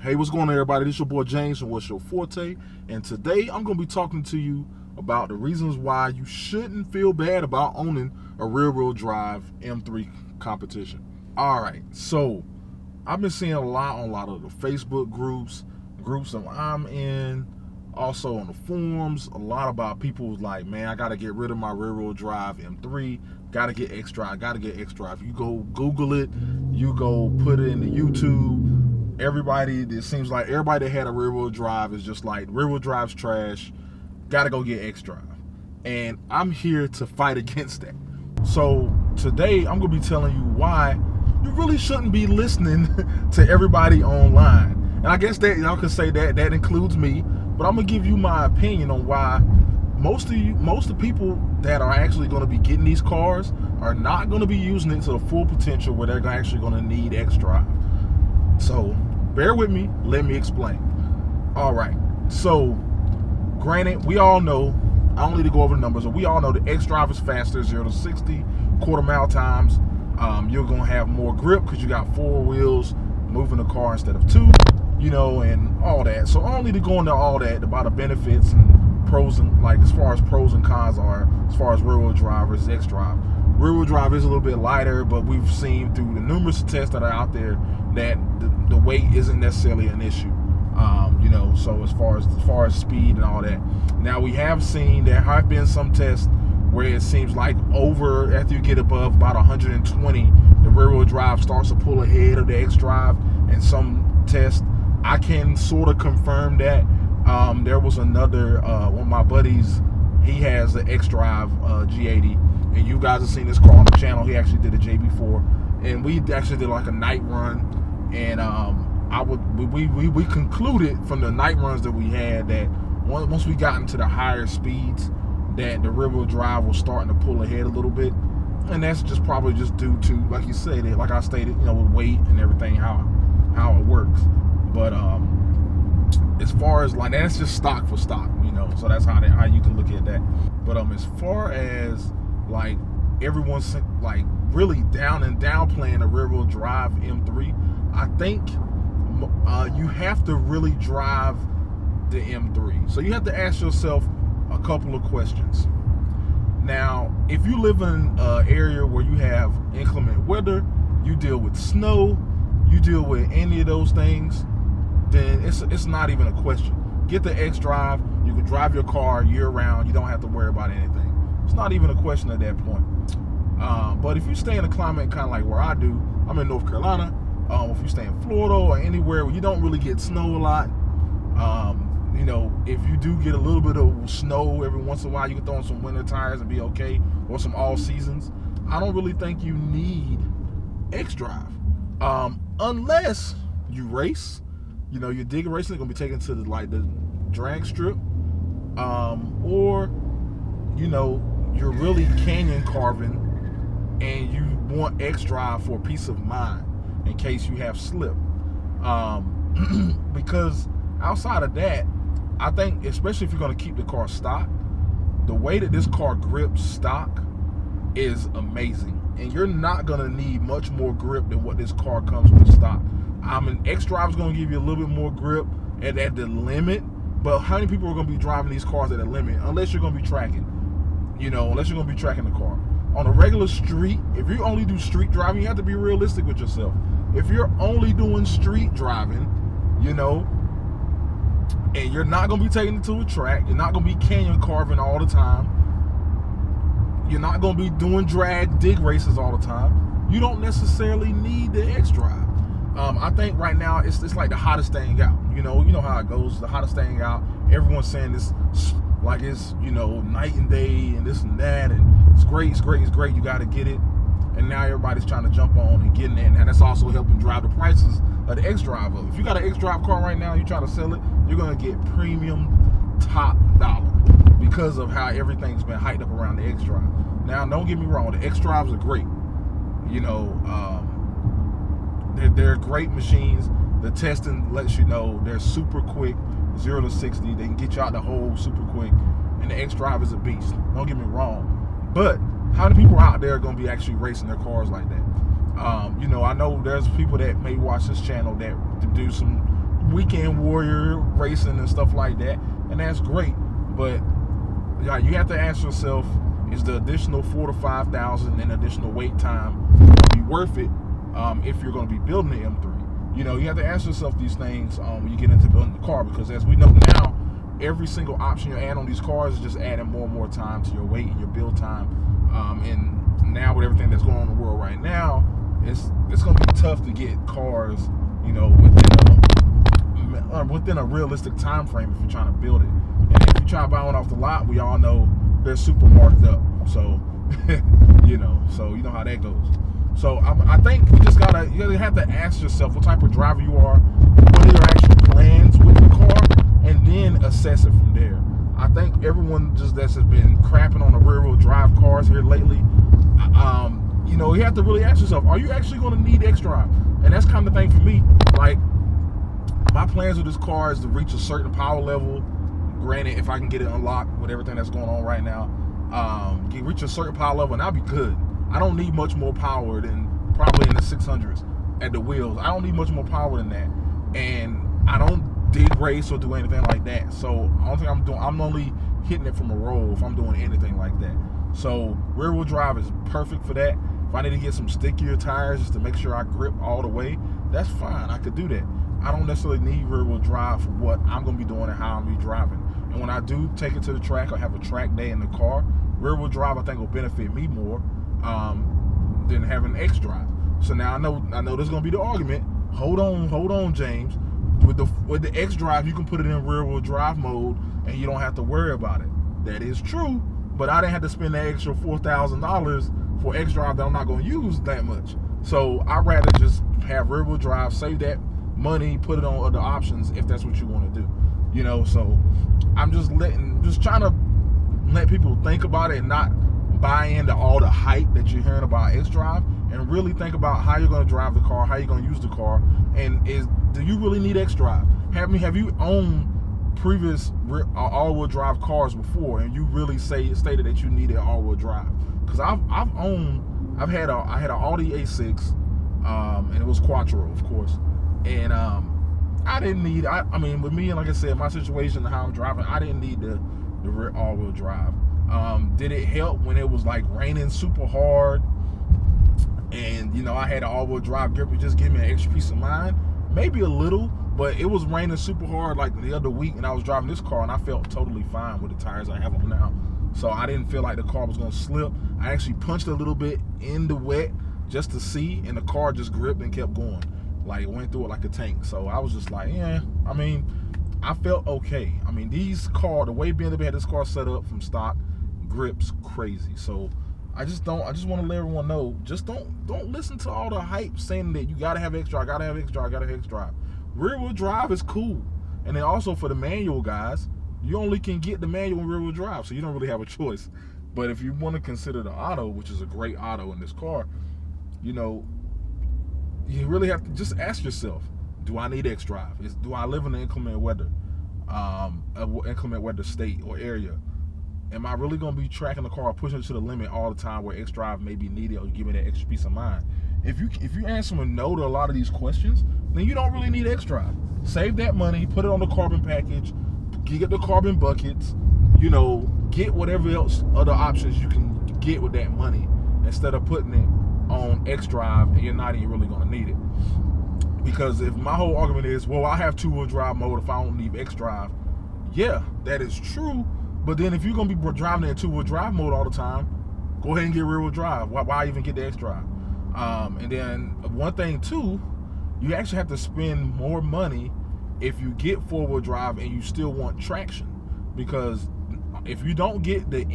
Hey, what's going on, everybody? This is your boy James from What's Your Forte, and today I'm going to be talking to you about the reasons why you shouldn't feel bad about owning a rear-wheel drive M3 competition. All right, so I've been seeing a lot of the Facebook groups that I'm in, also on the forums, a lot about people like, man, I got to get rid of my rear-wheel drive M3, got to get Xdrive. You go Google it, you go put it into YouTube. It seems like everybody that had a rear-wheel drive is just like, rear-wheel drive's trash, gotta go get Xdrive. And I'm here to fight against that. So today I'm gonna be telling you why you really shouldn't be listening to everybody online. And I guess that y'all could say that includes me, but I'm gonna give you my opinion on why most of the people that are actually gonna be getting these cars are not gonna be using it to the full potential where they're actually gonna need Xdrive. So bear with me, let me explain. All right, so granted, we all know, I don't need to go over the numbers, but we all know the Xdrive is faster, 0 to 60, quarter-mile times. You're gonna have more grip because you got 4 wheels moving the car instead of 2, you know, and all that. So I don't need to go into all that about the benefits and pros, and like as far as pros and cons are, as far as rear-wheel drive versus Xdrive. Rear-wheel drive is a little bit lighter, but we've seen through the numerous tests that are out there that the weight isn't necessarily an issue. You know, so as far as speed and all that. Now we have seen there have been some tests where it seems like after you get above about 120, the rear-wheel drive starts to pull ahead of the Xdrive. And some tests, I can sort of confirm that. There was another one of my buddies, he has the Xdrive G80, and you guys have seen this car on the channel. He actually did a JB4, and we actually did like a night run, and we concluded from the night runs that we had that once we got into the higher speeds, that the rear-wheel drive was starting to pull ahead a little bit, and that's just probably just due to, like you said, like I stated, you know, with weight and everything, how it works. But as far as like, that's just stock for stock, you know, so that's how you can look at that. But as far as like everyone's like really downplaying the rear-wheel drive M3, I think you have to really drive the M3. So you have to ask yourself a couple of questions. Now, if you live in an area where you have inclement weather, you deal with snow, you deal with any of those things, then it's not even a question. Get the Xdrive, you can drive your car year-round, you don't have to worry about anything. It's not even a question at that point. But if you stay in a climate kind of like where I do, I'm in North Carolina, if you stay in Florida or anywhere where you don't really get snow a lot, you know, if you do get a little bit of snow every once in a while, you can throw on some winter tires and be okay, or some all seasons. I don't really think you need Xdrive, unless you race. You know, you're dig racing, gonna be taken to the drag strip, or you know, you're really canyon carving and you want Xdrive for peace of mind in case you have slip. Because outside of that, I think, especially if you're going to keep the car stock, the way that this car grips stock is amazing, and you're not going to need much more grip than what this car comes with stock. Xdrive is going to give you a little bit more grip at the limit, but how many people are going to be driving these cars at the limit unless you're going to be tracking? You know, unless you're going to be tracking the car. On a regular street, if you only do street driving, you have to be realistic with yourself. If you're only doing street driving, you know, and you're not going to be taking it to a track, you're not going to be canyon carving all the time, you're not going to be doing dig races all the time, you don't necessarily need the Xdrive. I think right now it's like the hottest thing out. You know how it goes, the hottest thing out. Everyone's saying this like it's, you know, night and day and this and that, and it's great, you got to get it. And now everybody's trying to jump on and getting it, and that's also helping drive the prices of the Xdrive up. If you got an Xdrive car right now, you're trying to sell it, you're gonna get premium top dollar because of how everything's been hyped up around the Xdrive. Now, don't get me wrong, the Xdrives are great. You know, they're great machines. The testing lets you know they're super quick, 0 to 60. They can get you out the hole super quick, and the Xdrive is a beast. Don't get me wrong, but how many people out there are going to be actually racing their cars like that? You know, I know there's people that may watch this channel that do some weekend warrior racing and stuff like that, and that's great. But yeah, you have to ask yourself, is the additional $4,000 to $5,000 and additional wait time be worth it if you're going to be building the M3? You know, you have to ask yourself these things when you get into building the car, because as we know now, every single option you add on these cars is just adding more and more time to your wait and your build time. And now with everything that's going on in the world right now, it's going to be tough to get cars, you know, within a realistic time frame if you're trying to build it. And if you try to buy one off the lot, we all know they're super marked up. So you know how that goes. So I think you gotta have to ask yourself what type of driver you are, what are your actual plans with the car, and then assess it from there. I think everyone that's been crapping on the rear-wheel drive cars here lately, you know, you have to really ask yourself, are you actually going to need Xdrive? And that's kind of the thing for me. Like, my plans with this car is to reach a certain power level. Granted, if I can get it unlocked with everything that's going on right now, reach a certain power level and I'll be good. I don't need much more power than probably in the 600s at the wheels. I don't need much more power than that. And I don't dig race or do anything like that. So I don't think I'm only hitting it from a roll if I'm doing anything like that. So rear wheel drive is perfect for that. If I need to get some stickier tires just to make sure I grip all the way, that's fine. I could do that. I don't necessarily need rear wheel drive for what I'm going to be doing and how I'm going to be driving. And when I do take it to the track or have a track day in the car, rear wheel drive I think will benefit me more than having Xdrive. So now I know there's going to be the argument. Hold on, James. With the Xdrive, you can put it in rear wheel drive mode and you don't have to worry about it. That is true, but I didn't have to spend that extra $4,000 for Xdrive that I'm not going to use that much. So I'd rather just have rear wheel drive, save that money, put it on other options if that's what you want to do. You know, so I'm just trying to let people think about it and not buy into all the hype that you're hearing about Xdrive, and really think about how you're going to drive the car, how you're going to use the car, and do you really need Xdrive? Have you owned previous all-wheel drive cars before and you really stated that you needed all-wheel drive? Because I had an Audi A6, and it was Quattro, of course, and I didn't need. I mean, with me, like I said, my situation and how I'm driving, I didn't need the rear all-wheel drive. Did it help when it was like raining super hard, and you know I had an all-wheel drive grip? It just gave me an extra peace of mind, maybe a little. But it was raining super hard like the other week, and I was driving this car, and I felt totally fine with the tires I have on now. So I didn't feel like the car was gonna slip. I actually punched a little bit in the wet just to see, and the car just gripped and kept going. Like, it went through it like a tank. So I was just like, yeah, I mean, I felt okay. I mean, the way BMW had this car set up from stock, grips crazy. So I just want to let everyone know, just don't listen to all the hype saying that you gotta have Xdrive, gotta have Xdrive, gotta have Xdrive. Rear wheel drive is cool. And then also for the manual guys, you only can get the manual and rear wheel drive, so you don't really have a choice. But if you want to consider the auto, which is a great auto in this car, you know, you really have to just ask yourself, do I need Xdrive? Do I live in an inclement weather state or area? Am I really going to be tracking the car, pushing it to the limit all the time where Xdrive may be needed or give me that extra peace of mind? If you answer with no to a lot of these questions, then you don't really need Xdrive. Save that money, put it on the carbon package, get the carbon buckets, you know, get whatever else other options you can get with that money instead of putting it on Xdrive and you're not even really going to need it. Because if my whole argument is, well, I have two-wheel drive mode if I don't need Xdrive, yeah, that is true. But then if you're going to be driving in two-wheel drive mode all the time, go ahead and get rear-wheel drive. Why even get the Xdrive? And then one thing too, you actually have to spend more money if you get four-wheel drive and you still want traction. Because if you don't get the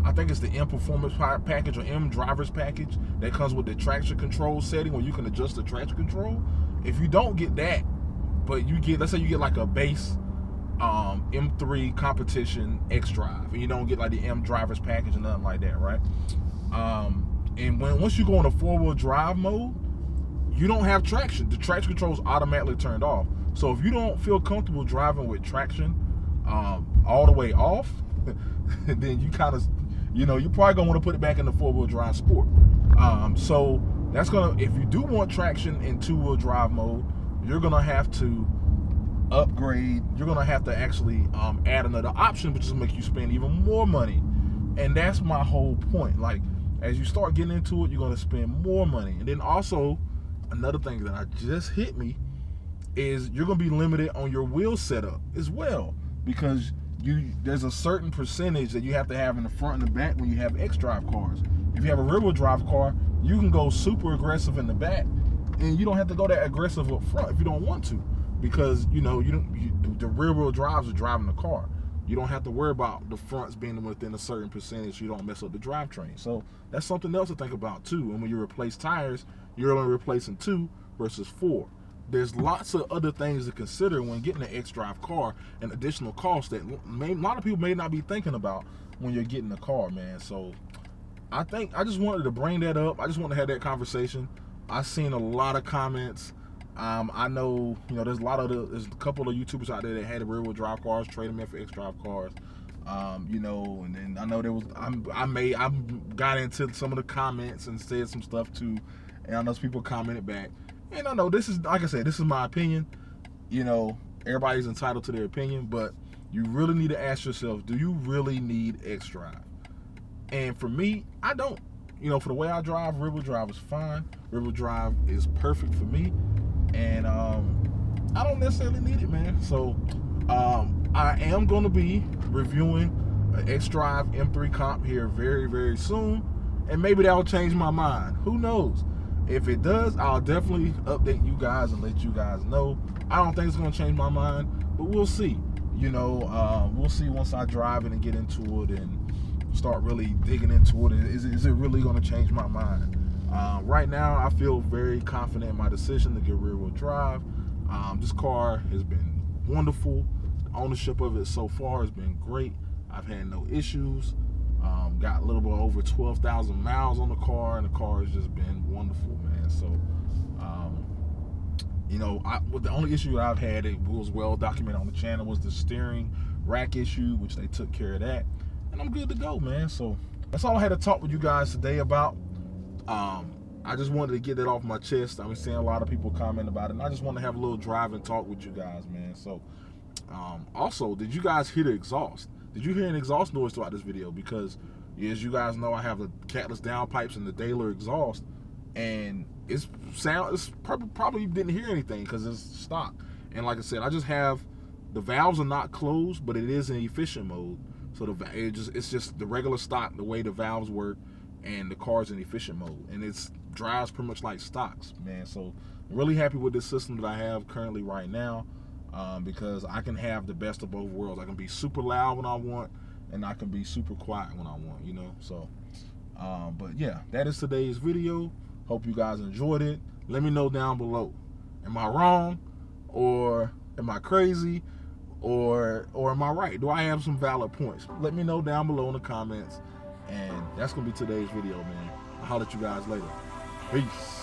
I think it's the M Performance package or M Drivers package that comes with the traction control setting where you can adjust the traction control. If you don't get that, but you get, let's say you get like a base M3 competition Xdrive, and you don't get like the M Drivers package or nothing like that, right? And once you go in a four-wheel drive mode, you don't have traction. The traction control is automatically turned off. So if you don't feel comfortable driving with traction all the way off, then you kind of, you know, you're probably gonna want to put it back in the four-wheel drive sport. So that's gonna, if you do want traction in two-wheel drive mode, you're gonna have to upgrade, you're gonna have to actually add another option, which is make you spend even more money. And that's my whole point. Like, as you start getting into it, you're gonna spend more money. And then also, another thing that just hit me is you're gonna be limited on your wheel setup as well, because there's a certain percentage that you have to have in the front and the back when you have Xdrive cars. If you have a rear-wheel drive car, you can go super aggressive in the back, and you don't have to go that aggressive up front if you don't want to, because the rear-wheel drives are driving the car. You don't have to worry about the fronts being within a certain percentage so you don't mess up the drivetrain. So that's something else to think about too. And when you replace tires, you're only replacing 2 versus 4. There's lots of other things to consider when getting an Xdrive car and additional costs that a lot of people may not be thinking about when you're getting a car, man. So I just wanted to bring that up. I just want to have that conversation. I've seen a lot of comments. I know, there's there's a couple of YouTubers out there that had rear-wheel drive cars, trade them in for Xdrive cars. And then I know I got into some of the comments and said some stuff too, and I know some people commented back. And I know this is, like I said, this is my opinion. Everybody's entitled to their opinion, but you really need to ask yourself, do you really need Xdrive? And for me, I don't. For the way I drive, rear-wheel drive is fine. Rear-wheel drive is perfect for me, and I don't necessarily need it, man. So I am going to be reviewing an Xdrive M3 comp here very, very soon, and maybe that'll change my mind. Who knows? If it does, I'll definitely update you guys and let you guys know. I don't think it's going to change my mind, but we'll see. We'll see once I drive it and get into it and start really digging into it. Is it really going to change my mind? Right now, I feel very confident in my decision to get rear-wheel drive. This car has been wonderful. The ownership of it so far has been great. I've had no issues. Got a little bit over 12,000 miles on the car, and the car has just been wonderful, man. So, the only issue I've had, it was well documented on the channel, was the steering rack issue, which they took care of that, and I'm good to go, man. So that's all I had to talk with you guys today about. I just wanted to get it off my chest. I've been seeing a lot of people comment about it, and I just want to have a little drive and talk with you guys, man. So, also, did you guys hear the exhaust? Did you hear an exhaust noise throughout this video? Because, as you guys know, I have the catless downpipes and the Daler exhaust, and it's probably didn't hear anything because it's stock. And like I said, I just have the valves are not closed, but it is in efficient mode. So it's just the regular stock, the way the valves work, and the car's in efficient mode, and it drives pretty much like stocks, man. So I'm really happy with this system that I have currently right now, because I can have the best of both worlds. I can be super loud when I want, and I can be super quiet when I want, So, but yeah, that is today's video. Hope you guys enjoyed it. Let me know down below. Am I wrong, or am I crazy, or am I right? Do I have some valid points? Let me know down below in the comments. And that's going to be today's video, man. I'll holler at you guys later. Peace.